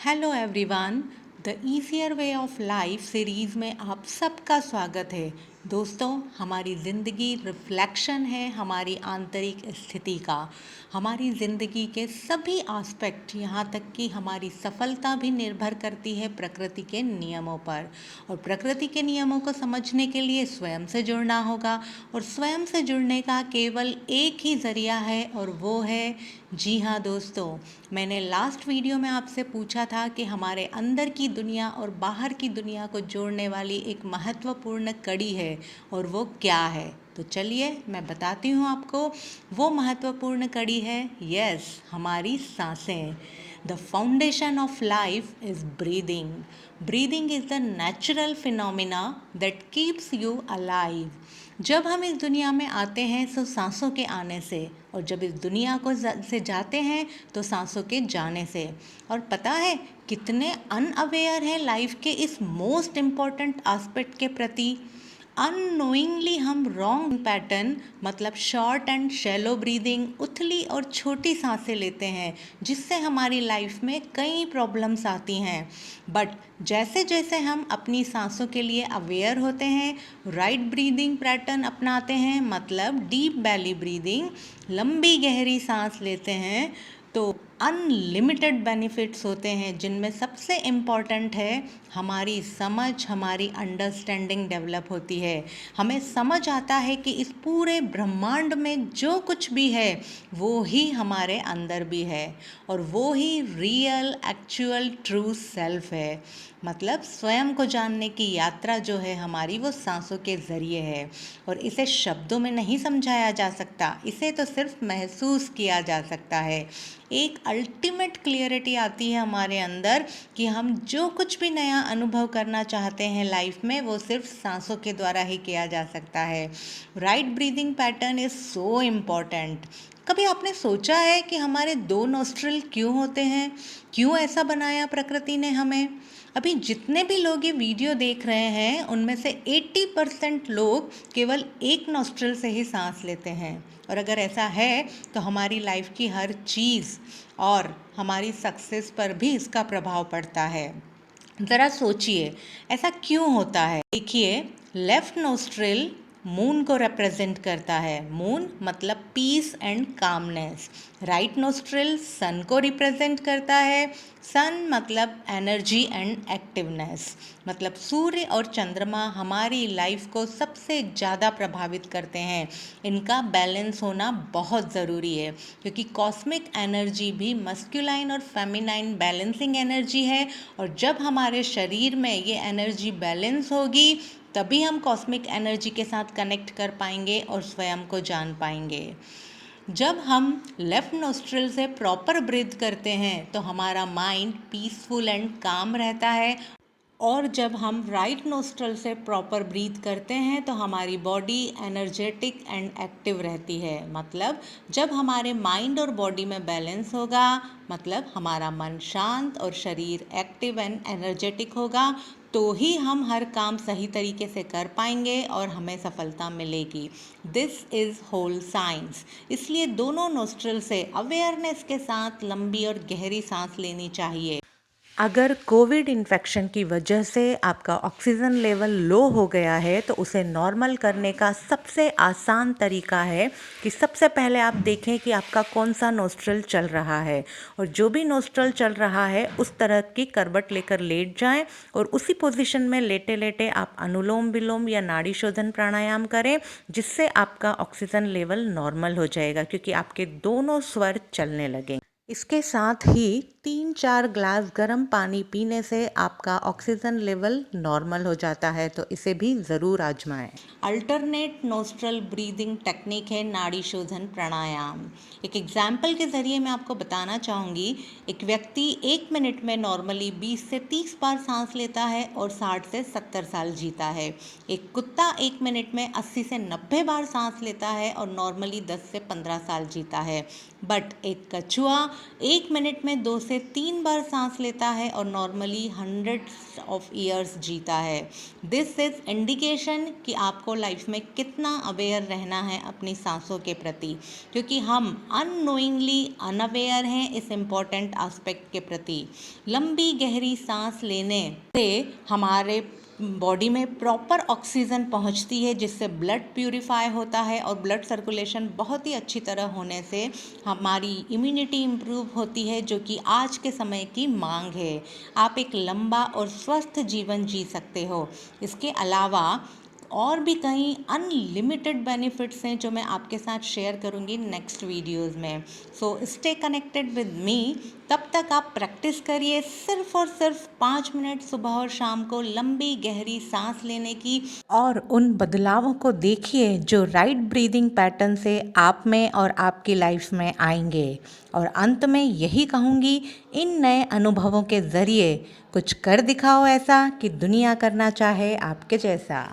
Hello everyone, the easier way of life series में आप सबका स्वागत है। दोस्तों, हमारी ज़िंदगी रिफ्लेक्शन है हमारी आंतरिक स्थिति का। हमारी ज़िंदगी के सभी एस्पेक्ट, यहाँ तक कि हमारी सफलता भी निर्भर करती है प्रकृति के नियमों पर। और प्रकृति के नियमों को समझने के लिए स्वयं से जुड़ना होगा, और स्वयं से जुड़ने का केवल एक ही ज़रिया है, और वो है, जी हाँ दोस्तों, मैंने लास्ट वीडियो में आपसे पूछा था कि हमारे अंदर की दुनिया और बाहर की दुनिया को जोड़ने वाली एक महत्वपूर्ण कड़ी है, और वो क्या है। तो चलिए मैं बताती हूँ आपको। वो महत्वपूर्ण कड़ी है, यस, हमारी सांसें। The foundation of life is breathing. Breathing is the natural phenomena that keeps you alive. जब हम इस दुनिया में आते हैं तो सांसों के आने से, और जब इस दुनिया को से जाते हैं तो सांसों के जाने से। और पता है कितने अनअवेयर हैं लाइफ के इस मोस्ट इम्पॉर्टेंट एस्पेक्ट के प्रति। अननोइंगली हम रॉन्ग पैटर्न, मतलब शॉर्ट एंड शैलो ब्रीदिंग, उथली और छोटी सांसें लेते हैं, जिससे हमारी लाइफ में कई प्रॉब्लम्स आती हैं। बट जैसे जैसे हम अपनी सांसों के लिए अवेयर होते हैं, राइट ब्रीदिंग पैटर्न अपनाते हैं, मतलब डीप बैली ब्रीदिंग, लंबी गहरी सांस लेते हैं, तो अनलिमिटेड बेनिफिट्स होते हैं, जिनमें सबसे इम्पॉर्टेंट है हमारी समझ, हमारी अंडरस्टैंडिंग डेवलप होती है। हमें समझ आता है कि इस पूरे ब्रह्मांड में जो कुछ भी है वो ही हमारे अंदर भी है, और वो ही रियल एक्चुअल ट्रू सेल्फ है। मतलब स्वयं को जानने की यात्रा जो है हमारी, वो सांसों के ज़रिए है, और इसे शब्दों में नहीं समझाया जा सकता, इसे तो सिर्फ महसूस किया जा सकता है। एक अल्टीमेट क्लियरिटी आती है हमारे अंदर कि हम जो कुछ भी नया अनुभव करना चाहते हैं लाइफ में, वो सिर्फ सांसों के द्वारा ही किया जा सकता है। Right breathing pattern is so important. कभी आपने सोचा है कि हमारे दो नोस्ट्रिल क्यों होते हैं? क्यों ऐसा बनाया प्रकृति ने हमें? अभी जितने भी लोग ये वीडियो देख रहे हैं, उनमें से 80% लोग केवल एक नोस्ट्रिल से ही सांस लेते हैं। और अगर ऐसा है तो हमारी लाइफ की हर चीज़ और हमारी सक्सेस पर भी इसका प्रभाव पड़ता है। ज़रा सोचिए, ऐसा क्यों होता है? देखिए, लेफ्ट नोस्ट्रिल मून को रिप्रेजेंट करता है। मून मतलब peace and calmness. Right nostril sun को रिप्रेजेंट करता है। सन मतलब एनर्जी एंड एक्टिवनेस। मतलब सूर्य और चंद्रमा हमारी लाइफ को सबसे ज़्यादा प्रभावित करते हैं। इनका बैलेंस होना बहुत ज़रूरी है, क्योंकि कॉस्मिक एनर्जी भी मस्कुलाइन और फेमिनाइन बैलेंसिंग एनर्जी है, और जब हमारे शरीर में ये एनर्जी बैलेंस होगी, तभी हम कॉस्मिक एनर्जी के साथ कनेक्ट कर पाएंगे और स्वयं को जान पाएंगे। जब हम लेफ्ट नोस्ट्रिल से प्रॉपर ब्रीथ करते हैं तो हमारा माइंड पीसफुल एंड काम रहता है, और जब हम राइट नोस्ट्रल से प्रॉपर ब्रीथ करते हैं तो हमारी बॉडी एनर्जेटिक एंड एक्टिव रहती है। मतलब जब हमारे माइंड और बॉडी में बैलेंस होगा, मतलब हमारा मन शांत और शरीर एक्टिव एंड एनर्जेटिक होगा, तो ही हम हर काम सही तरीके से कर पाएंगे और हमें सफलता मिलेगी। This is whole science. इसलिए दोनों नोस्ट्रल से अवेयरनेस के साथ लंबी और गहरी सांस लेनी चाहिए। अगर कोविड इन्फेक्शन की वजह से आपका ऑक्सीजन लेवल लो हो गया है, तो उसे नॉर्मल करने का सबसे आसान तरीका है कि सबसे पहले आप देखें कि आपका कौन सा नोस्ट्रल चल रहा है, और जो भी नोस्ट्रल चल रहा है उस तरह की करवट लेकर लेट जाएं, और उसी पोजीशन में लेटे लेटे आप अनुलोम विलोम या नाड़ी शोधन प्राणायाम करें, जिससे आपका ऑक्सीजन लेवल नॉर्मल हो जाएगा, क्योंकि आपके दोनों स्वर चलने लगेंगे। इसके साथ ही 3-4 ग्लास गर्म पानी पीने से आपका ऑक्सीजन लेवल नॉर्मल हो जाता है, तो इसे भी ज़रूर आजमाएं। अल्टरनेट नोस्ट्रल ब्रीदिंग टेक्निक है नाड़ी शोधन प्राणायाम। एक एग्जाम्पल के ज़रिए मैं आपको बताना चाहूँगी। एक व्यक्ति 1 मिनट में नॉर्मली 20 से 30 बार सांस लेता है और 60 से 70 साल जीता है। एक कुत्ता 1 मिनट में 80 से 90 बार सांस लेता है और नॉर्मली 10 से 15 साल जीता है। बट एक कछुआ 1 मिनट में 2 से 3 बार सांस लेता है और नॉर्मली हंड्रेड्स ऑफ ईयर्स जीता है। दिस इज इंडिकेशन कि आपको लाइफ में कितना अवेयर रहना है अपनी सांसों के प्रति, क्योंकि हम अननोइंगली अनअवेयर हैं इस इम्पॉर्टेंट एस्पेक्ट के प्रति। लंबी गहरी सांस लेने से हमारे बॉडी में प्रॉपर ऑक्सीजन पहुंचती है, जिससे ब्लड प्यूरिफाई होता है और ब्लड सर्कुलेशन बहुत ही अच्छी तरह होने से हमारी इम्यूनिटी इम्प्रूव होती है, जो कि आज के समय की मांग है। आप एक लंबा और स्वस्थ जीवन जी सकते हो। इसके अलावा और भी कई अनलिमिटेड बेनिफिट्स हैं जो मैं आपके साथ शेयर करूंगी नेक्स्ट वीडियोस में। So stay connected with me. तब तक आप प्रैक्टिस करिए सिर्फ और सिर्फ 5 मिनट सुबह और शाम को लंबी गहरी सांस लेने की, और उन बदलावों को देखिए जो राइट ब्रीदिंग पैटर्न से आप में और आपकी लाइफ में आएंगे। और अंत में यही कहूँगी, इन नए अनुभवों के ज़रिए कुछ कर दिखाओ ऐसा कि दुनिया करना चाहे आपके जैसा।